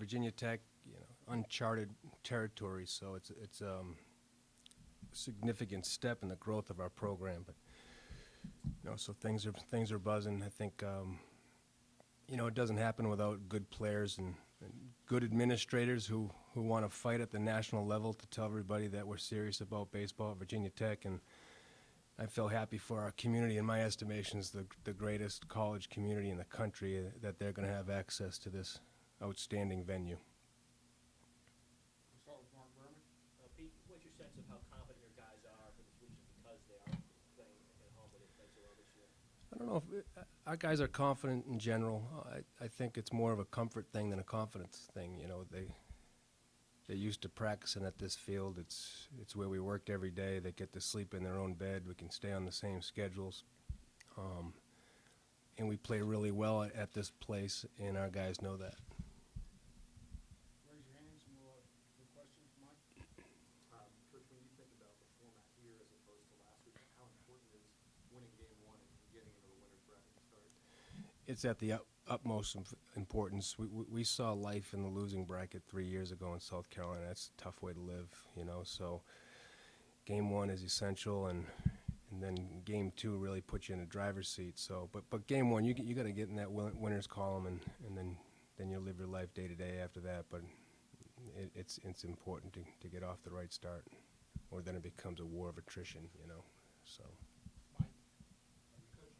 Virginia Tech, uncharted territory, so it's significant step in the growth of our program. But so things are buzzing. I think it doesn't happen without good players and good administrators who want to fight at the national level to tell everybody that we're serious about baseball at Virginia Tech. And I feel happy for our community. In my estimation, is the greatest college community in the country, that they're going to have access to this outstanding venue. We'll start with Mark Berman. Pete, what's your sense of how confident your guys are for this week because they are playing at home where they played so well this year? I don't know if our guys are confident in general. I think it's more of a comfort thing than a confidence thing. They're used to practicing at this field. It's where we worked every day. They get to sleep in their own bed. We can stay on the same schedules. And we play really well at this place, and our guys know that. Raise your hands and we'll have questions. Mike? Coach, when you think about the format here as opposed to last week, how important is winning game one and getting into the winner's bracket start? It's at the utmost importance. We saw life in the losing bracket 3 years ago in South Carolina. That's a tough way to live, So game one is essential, and then game two really puts you in a driver's seat. So, but game one, you got to get in that winners column, and then you live your life day to day after that. But it's important to get off the right start, or then it becomes a war of attrition, So. Mike? Coach,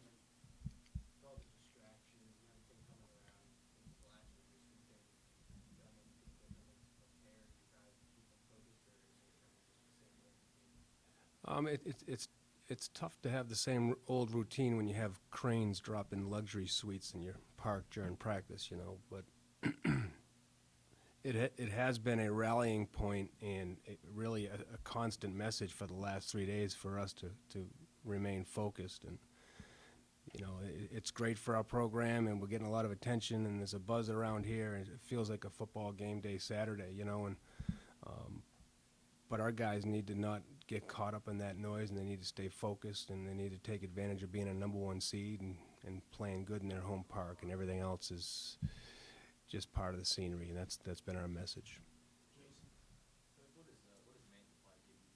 with all the distractions and everything coming around since last week, this weekend, done anything differently to prepare you guys to keep them focused, or is it kind of just the same way? It's tough to have the same old routine when you have cranes drop in luxury suites in your park during practice, But it has been a rallying point and really a constant message for the last 3 days for us to remain focused. And it's great for our program, and we're getting a lot of attention, and there's a buzz around here, and it feels like a football game day Saturday, And but our guys need to not get caught up in that noise, and they need to stay focused, and they need to take advantage of being a number one seed and playing good in their home park, and everything else is just part of the scenery, and that's been our message. Jason, what does Magnify give you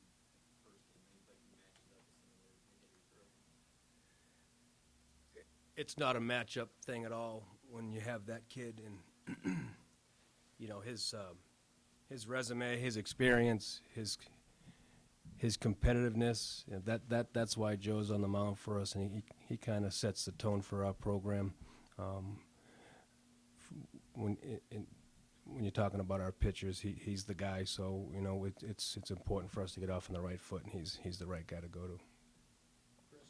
first game? Like you matches up with some of the hitters early? It's not a matchup thing at all when you have that kid and his resume, his experience, his competitiveness. That's why Joe's on the mound for us, and he kind of sets the tone for our program. When you're talking about our pitchers, he's the guy. So it's important for us to get off on the right foot, and he's the right guy to go to. Chris?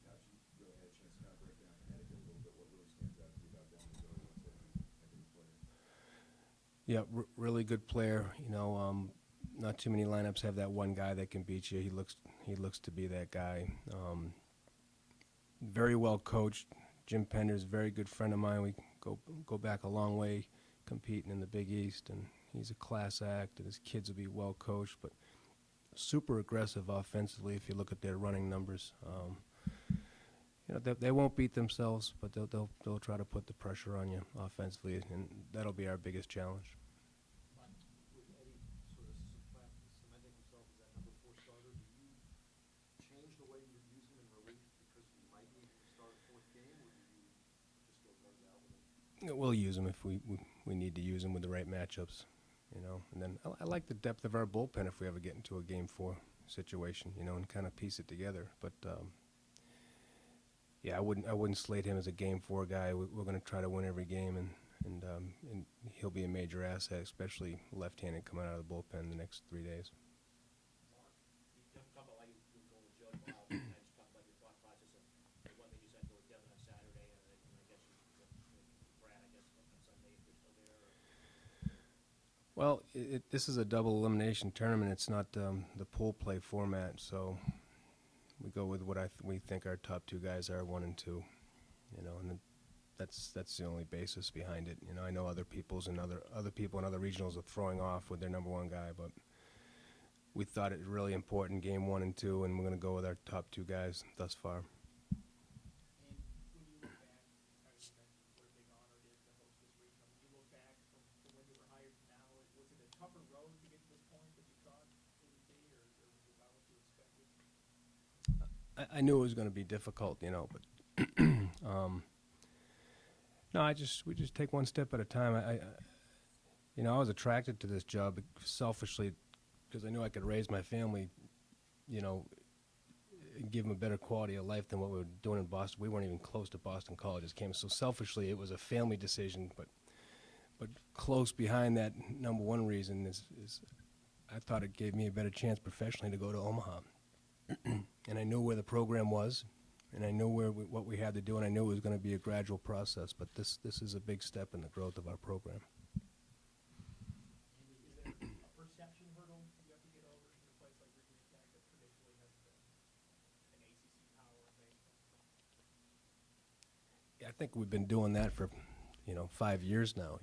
Gotcha. You really had a chance to kind of break down Connecticut a little bit. What really stands out to you about them as a good player? Yeah, really good player. Not too many lineups have that one guy that can beat you. He looks to be that guy. Very well coached. Jim Pender's a very good friend of mine. We go back a long way, competing in the Big East, and he's a class act. And his kids will be well coached, but super aggressive offensively. If you look at their running numbers, they won't beat themselves, but they'll try to put the pressure on you offensively, and that'll be our biggest challenge. With Eddie sort of cementing himself as that number 4 starter, do you change the way you use him in relief because you might need him to start a 4th game, or do you just go guns out with him? We'll use him if we need to use him with the right matchups, And then I like the depth of our bullpen if we ever get into a Game 4 situation, and kind of piece it together. But yeah, I wouldn't slate him as a Game 4 guy. We're going to try to win every game, and he'll be a major asset, especially left-handed coming out of the bullpen the next 3 days. Mark, you talk about why you were going with Joe tomorrow, and I just talk about your thought process of the one that you sent to Devin on Saturday, and I guess Brad, I guess, on Sunday if you're still there. Well, this is a double elimination tournament. It's not the pool play format, so we go with what we think our top 2 guys are, 1 and 2, and that's the only basis behind it. I know other people in other regionals are throwing off with their number 1 guy, but we thought it really important game 1 and 2, and we're going to go with our top 2 guys thus far. And when you look back, I mentioned what a big honor it is to host this week. When you look back from when you were I knew it was going to be difficult, you know, but no, we just take one step at a time. You know, I was attracted to this job selfishly because I knew I could raise my family, you know, and give them a better quality of life than what we were doing in Boston. We weren't even close to Boston College's campus. So selfishly, it was a family decision, but close behind that number one reason is I thought it gave me a better chance professionally to go to Omaha. And I knew where the program was, and I knew what we had to do, and I knew it was going to be a gradual process. But this is a big step in the growth of our program. Andy, is there a perception hurdle you have to get over in a place like Virginia Tech that traditionally has been an ACC power in baseball? I think we've been doing that for, 5 years now,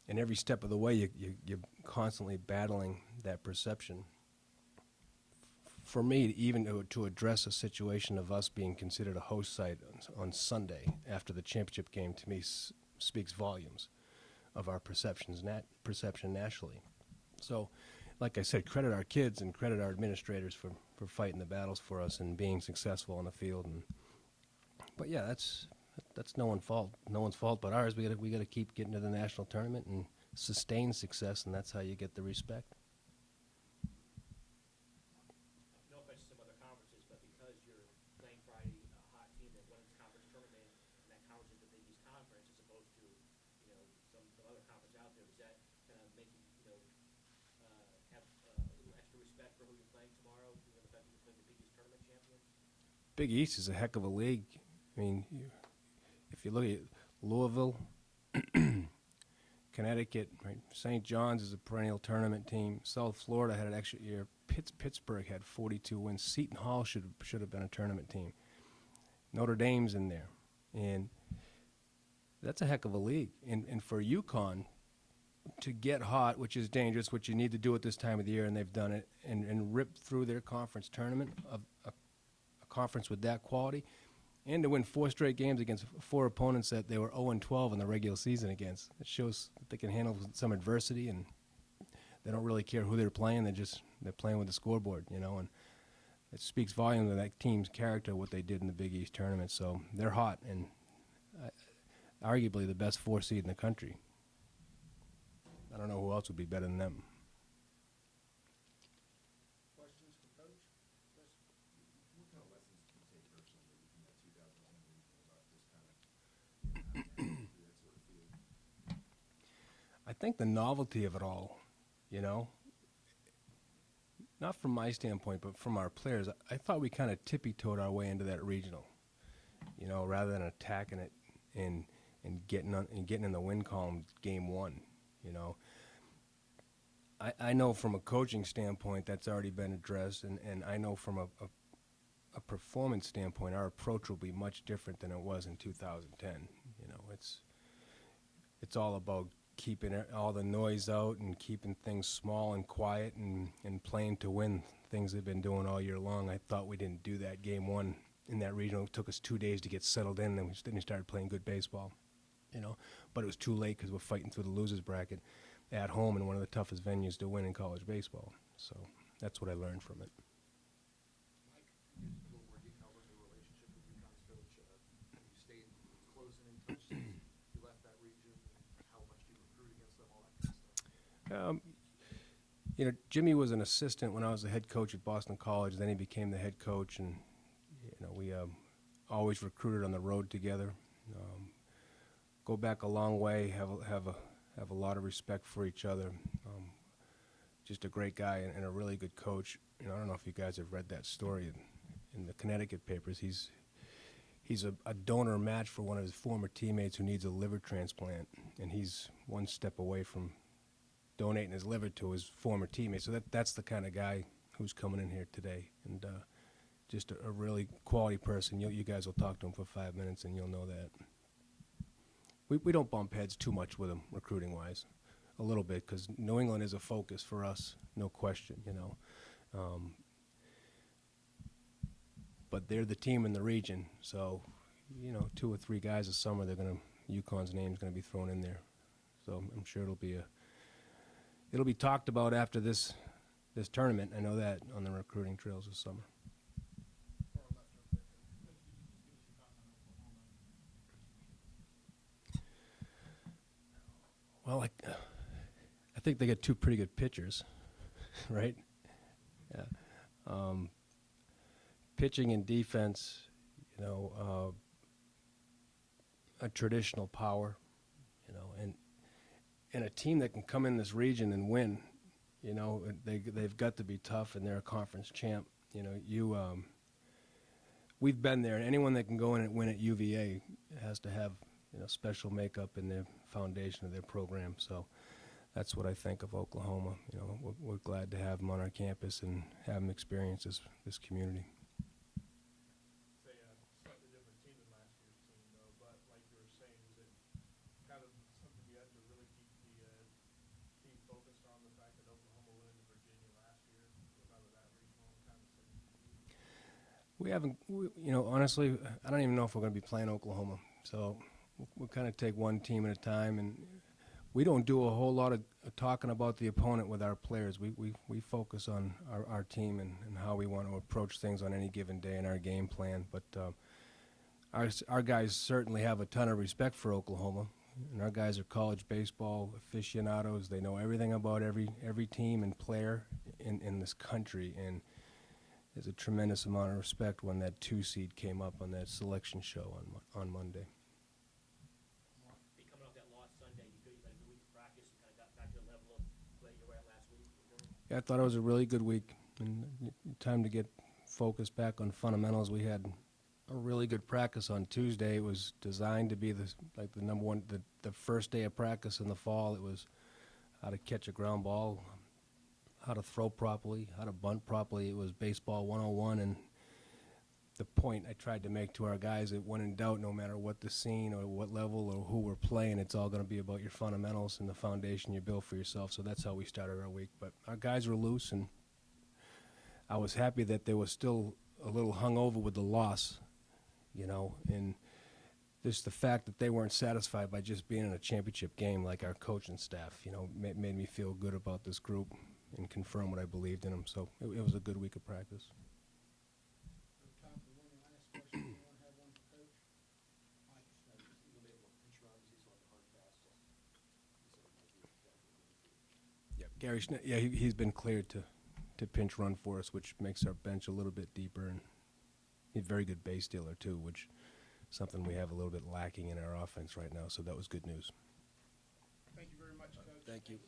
and every step of the way, you're constantly battling that perception. For me, even to address a situation of us being considered a host site on Sunday after the championship game, to me, speaks volumes of our perception nationally. So, like I said, credit our kids and credit our administrators for fighting the battles for us and being successful on the field. But yeah, that's no one's fault but ours. We gotta keep getting to the national tournament and sustain success, and that's how you get the respect. No offense to some other conferences, but because you're playing Friday, a hot team that won its conference tournament, and that conference is the Big East Conference, as opposed to, some other conference out there, does that kind of make you, have a little extra respect for who you're playing tomorrow, given the fact that you're playing the Big East tournament champions? Big East is a heck of a league. I mean, if you look at Louisville, Connecticut, right? St. John's is a perennial tournament team. South Florida had an extra year. Pittsburgh had 42 wins. Seton Hall should have been a tournament team. Notre Dame's in there, and that's a heck of a league. And for UConn to get hot, which is dangerous, which you need to do at this time of the year, and they've done it, and rip through their conference tournament of a conference with that quality, and to win 4 straight games against 4 opponents that they were 0-12 in the regular season against. It shows that they can handle some adversity, and they don't really care who they're playing. They're playing with the scoreboard, and it speaks volumes of that team's character, what they did in the Big East tournament. So they're hot, and arguably the best 4 seed in the country. I don't know who else would be better than them. Questions for Coach? Chris? What kind of lessons do you take personally from that 2010 regional about this kind of, that sort of field? I think the novelty of it all, not from my standpoint, but from our players, I thought we kind of tippy-toed our way into that regional, rather than attacking it and getting in the win column game 1, I know from a coaching standpoint that's already been addressed, and I know from a performance standpoint our approach will be much different than it was in 2010. It's all about keeping all the noise out and keeping things small and quiet and playing to win, things they've been doing all year long. I thought we didn't do that game 1 in that regional. It took us 2 days to get settled in, and then we started playing good baseball, But it was too late because we're fighting through the losers bracket at home in one of the toughest venues to win in college baseball. So that's what I learned from it. Mike, can you give us a little more details on your relationship with UConn's coach? Have you stayed close and in touch since you left that region? How much do you recruit against them, all that kind of stuff? Jimmy was an assistant when I was the head coach at Boston College. Then he became the head coach, and we always recruited on the road together. Go back a long way. Have a lot of respect for each other. Just a great guy and a really good coach. I don't know if you guys have read that story in the Connecticut papers. He's a donor match for one of his former teammates who needs a liver transplant, and he's one step away from donating his liver to his former teammate. So that's the kind of guy who's coming in here today, and just a really quality person. You guys will talk to him for 5 minutes, and you'll know that. We don't bump heads too much with him recruiting-wise, a little bit, because New England is a focus for us, no question, But they're the team in the region, so 2 or 3 guys this summer, UConn's name's going to be thrown in there. So I'm sure it'll be talked about after this this tournament. I know that on the recruiting trails this summer. For our left real quick, Coach, could you just give us your thoughts on Oklahoma? Well, I think they got two pretty good pitchers, right? Yeah. Pitching and defense, you know, a traditional power, you know, and a team that can come in this region and win, you know, they've got to be tough, and they're a conference champ. You know, we've been there, and anyone that can go in and win at UVA has to have, you know, special makeup in their foundation of their program. So that's what I think of Oklahoma. You know, we're glad to have them on our campus and have them experience this community. It's a slightly different team than last year's team, though, but like you were saying, is it kind of something you had to really keep the team focused on, the fact that Oklahoma went into Virginia last year, was out of that regional and kind of said, We haven't, you know, honestly, I don't even know if we're going to be playing Oklahoma. So we'll kind of take one team at a time, and we don't do a whole lot of talking about the opponent with our players. We focus on our team and how we want to approach things on any given day in our game plan. But our guys certainly have a ton of respect for Oklahoma, and our guys are college baseball aficionados. They know everything about every team and player in this country, and there's a tremendous amount of respect when that 2 seed came up on that selection show on Monday. Be coming off that loss Sunday, you feel you've had a good week of practice and kind of got back to the level of where you were at last week? Yeah, I thought it was a really good week, and time to get focused back on fundamentals. We had a really good practice on Tuesday. It was designed to be the number one, the first day of practice in the fall. It was how to catch a ground ball, how to throw properly, how to bunt properly. It was baseball 101, and the point I tried to make to our guys that when in doubt, no matter what the scene or what level or who we're playing, it's all going to be about your fundamentals and the foundation you build for yourself. So that's how we started our week. But our guys were loose, and I was happy that they were still a little hungover with the loss, you know, and just the fact that they weren't satisfied by just being in a championship game like our coaching staff, you know, made me feel good about this group and confirm what I believed in them. So it was a good week of practice. we have time for one last question. Anyone have one for Coach? Mike? Even they have more pinch runs, he's on the hard fastball. He said it might be definitely. Yep. Gary Schne- yeah, he's been cleared to pinch run for us, which makes our bench a little bit deeper, and he's a very good base stealer too, which is something we have a little bit lacking in our offense right now. So that was good news. Thank you very much, Coach. Thank you.